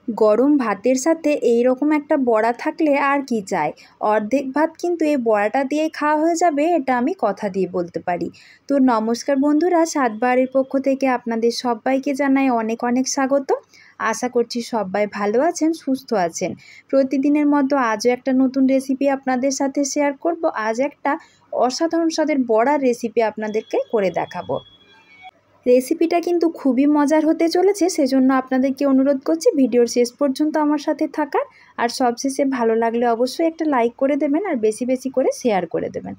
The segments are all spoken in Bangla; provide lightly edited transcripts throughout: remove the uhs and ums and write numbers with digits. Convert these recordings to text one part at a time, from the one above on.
গরম ভাতের সাথে এই রকম একটা বড়া থাকলে আর কি চাই। অর্ধেক ভাত কিন্তু এই বড়াটা দিয়েই খাওয়া হয়ে যাবে, এটা আমি কথা দিয়ে বলতে পারি। তো নমস্কার বন্ধুরা, স্বাদবাড়ির পক্ষ থেকে আপনাদের সবাইকে জানাই অনেক অনেক স্বাগত। আশা করছি সবাই ভালো আছেন, সুস্থ আছেন। প্রতিদিনের মতো আজও একটা নতুন রেসিপি আপনাদের সাথে শেয়ার করব। আজ একটা অসাধারণ স্বাদের বড়ার রেসিপি আপনাদেরকে করে দেখাবো। রেসিপিটা কিন্তু খুবই মজার হতে চলেছে, সেজন্য আপনাদেরকে অনুরোধ করছি ভিডিওর শেষ পর্যন্ত আমার সাথে থাকার। আর সবশেষে ভালো লাগলে অবশ্যই একটা লাইক করে দেবেন আর বেশি বেশি করে শেয়ার করে দেবেন।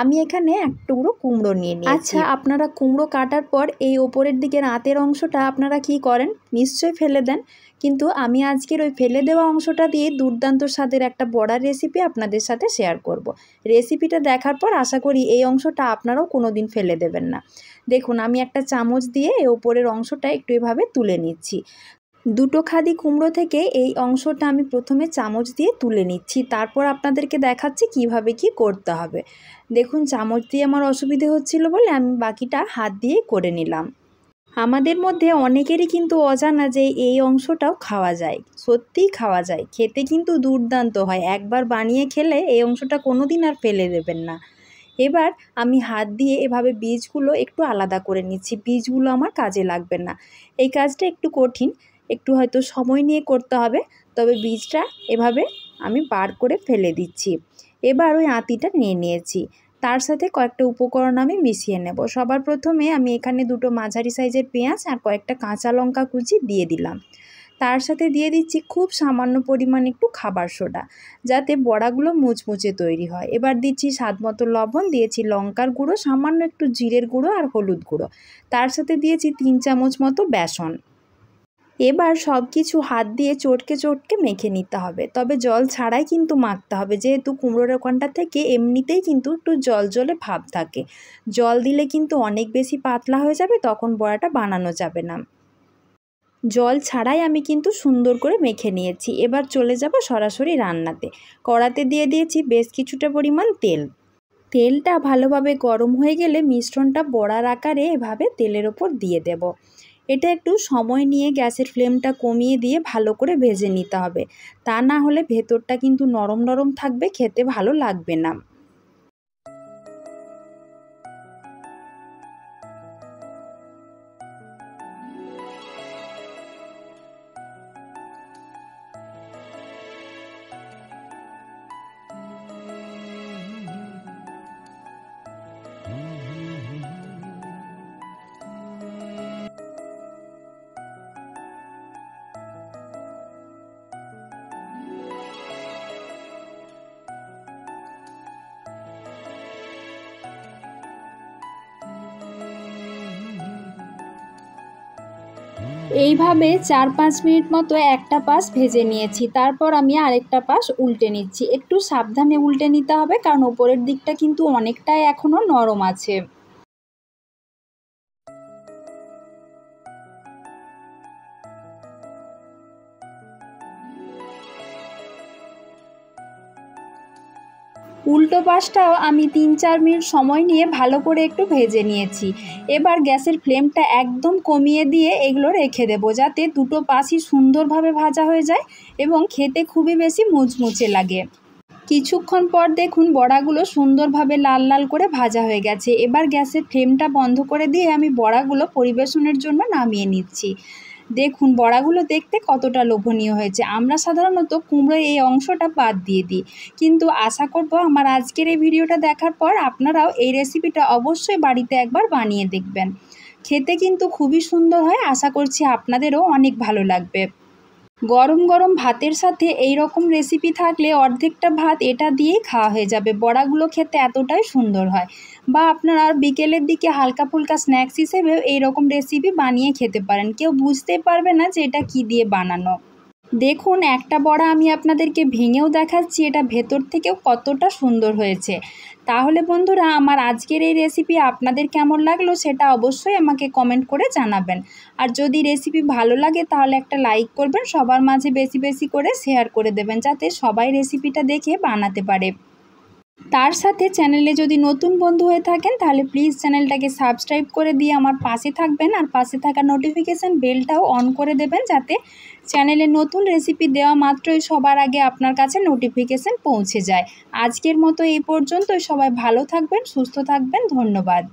আমি এখানে এক টুকরো কুমড়ো নিয়ে নিয়েছি। আচ্ছা, আপনারা কুমড়ো কাটার পর এই ওপরের দিকের আঁতের অংশটা আপনারা কি করেন? নিশ্চয়ই ফেলে দেন। কিন্তু আমি আজকের ওই ফেলে দেওয়া অংশটা দিয়ে দুর্দান্ত স্বাদের একটা বড়ার রেসিপি আপনাদের সাথে শেয়ার করব। রেসিপিটা দেখার পর আশা করি এই অংশটা আপনারাও কোনো দিন ফেলে দেবেন না। দেখুন, আমি একটা চামচ দিয়ে এই ওপরের অংশটা একটু এভাবে তুলে নিচ্ছি। দুটো খাদি কুমড়ো থেকে এই অংশটা আমি প্রথমে চামচ দিয়ে তুলে নিচ্ছি, তারপর আপনাদেরকে দেখাচ্ছি কিভাবে কি করতে হবে। দেখুন, চামচ দিয়ে আমার অসুবিধে হচ্ছিল বলে আমি বাকিটা হাত দিয়ে করে নিলাম। আমাদের মধ্যে অনেকেরই কিন্তু অজানা যে এই অংশটাও খাওয়া যায়। সত্যিই খাওয়া যায়, খেতে কিন্তু দুর্দান্ত হয়। একবার বানিয়ে খেলে এই অংশটা কোনো দিন আর ফেলে দেবেন না। এবার আমি হাত দিয়ে এভাবে বীজগুলো একটু আলাদা করে নিচ্ছি। বীজগুলো আমার কাজে লাগবে না। এই কাজটা একটু কঠিন, একটু হয়তো সময় নিয়ে করতে হবে, তবে বীজটা এভাবে আমি বার করে ফেলে দিচ্ছি। এবার ওই আঁতিটা নিয়ে নিয়েছি, তার সাথে কয়েকটা উপকরণ আমি মিশিয়ে নেব। সবার প্রথমে আমি এখানে দুটো মাঝারি সাইজের পেঁয়াজ আর কয়েকটা কাঁচা লঙ্কা কুচি দিয়ে দিলাম। তার সাথে দিয়ে দিচ্ছি খুব সামান্য পরিমাণ একটু খাবার সোডা, যাতে বড়াগুলো মুচমুচে তৈরি হয়। এবার দিচ্ছি স্বাদ মতো লবণ, দিয়েছি লঙ্কার গুঁড়ো, সামান্য একটু জিরের গুঁড়ো আর হলুদ গুঁড়ো। তার সাথে দিয়েছি 3 চামচ মতো বেসন। এবার সব কিছু হাত দিয়ে চটকে চটকে মেখে নিতে হবে, তবে জল ছাড়াই কিন্তু মাখতে হবে, যেহেতু কুমড়োর ওখানটা থেকে এমনিতেই কিন্তু একটু জল জলে ভাব থাকে। জল দিলে কিন্তু অনেক বেশি পাতলা হয়ে যাবে, তখন বড়াটা বানানো যাবে না। জল ছাড়াই আমি কিন্তু সুন্দর করে মেখে নিয়েছি। এবার চলে যাব সরাসরি রান্নাতে। কড়াতে দিয়ে দিয়েছি বেশ কিছুটা পরিমাণ তেল। তেলটা ভালোভাবে গরম হয়ে গেলে মিশ্রণটা বড়ার আকারে এভাবে তেলের ওপর দিয়ে দেব। এটা একটু সময় নিয়ে গ্যাসের ফ্লেমটা কমিয়ে দিয়ে ভালো করে ভেজে নিতে হবে, তা না হলে ভেতরটা কিন্তু নরম নরম থাকবে, খেতে ভালো লাগবে না। এইভাবে 4-5 মিনিট মতো একটা পাশ ভেজে নিয়েছি। তারপর আমি আরেকটা পাশ উল্টে নিচ্ছি। একটু সাবধানে উল্টে নিতে হবে, কারণ ওপরের দিকটা কিন্তু অনেকটাই এখনও নরম আছে। উল্টো পাশটাও আমি 3-4 মিনিট সময় নিয়ে ভালো করে একটু ভেজে নিয়েছি। এবার গ্যাসের ফ্লেমটা একদম কমিয়ে দিয়ে এগুলো রেখে দেবো, যাতে দুটো পাশই সুন্দরভাবে ভাজা হয়ে যায় এবং খেতে খুবই বেশি মুচমুচে লাগে। কিছুক্ষণ পর দেখুন বড়াগুলো সুন্দরভাবে লাল লাল করে ভাজা হয়ে গেছে। এবার গ্যাসের ফ্লেমটা বন্ধ করে দিয়ে আমি বড়াগুলো পরিবেশনের জন্য নামিয়ে নিচ্ছি। দেখুন বড়াগুলো দেখতে কতটা লোভনীয় হয়েছে। আমরা সাধারণত কুমড়োর এই অংশটা বাদ দিয়ে দিই, কিন্তু আশা করব আমার আজকের এই ভিডিওটা দেখার পর আপনারাও এই রেসিপিটা অবশ্যই বাড়িতে একবার বানিয়ে দেখবেন। খেতে কিন্তু খুবই সুন্দর হয়, আশা করছি আপনাদেরও অনেক ভালো লাগবে। গরম গরম ভাতের সাথে এই রকম রেসিপি থাকলে অর্ধেকটা ভাত এটা দিয়েই খাওয়া হয়ে যাবে। বড়াগুলো খেতে এতটাই সুন্দর হয়। বা আপনারা বিকেলের দিকে হালকা ফুলকা স্ন্যাক্স হিসেবেও এই রকম রেসিপি বানিয়ে খেতে পারেন, কেউ বুঝতেই পারবে না যে এটা কী দিয়ে বানানো। দেখুন, একটা বড়া আমি আপনাদেরকে ভেঙেও দেখাচ্ছি, এটা ভেতর থেকেও কতটা সুন্দর হয়েছে। তাহলে বন্ধুরা, আমার আজকের এই রেসিপি আপনাদের কেমন লাগলো সেটা অবশ্যই আমাকে কমেন্ট করে জানাবেন। আর যদি রেসিপি ভালো লাগে তাহলে একটা লাইক করবেন, সবার মাঝে বেশি বেশি করে শেয়ার করে দেবেন, যাতে সবাই রেসিপিটা দেখে বানাতে পারে। তার সাথে চ্যানেলে যদি নতুন বন্ধু হয়ে থাকেন তাহলে প্লিজ চ্যানেলটাকে সাবস্ক্রাইব করে দিয়ে আমার পাশে থাকবেন, আর পাশে থাকা নোটিফিকেশান বেলটাও অন করে দেবেন, যাতে চ্যানেলে নতুন রেসিপি দেওয়া মাত্রই সবার আগে আপনার কাছে নোটিফিকেশান পৌঁছে যায়। আজকের মতো এই পর্যন্ত। সবাই ভালো থাকবেন, সুস্থ থাকবেন। ধন্যবাদ।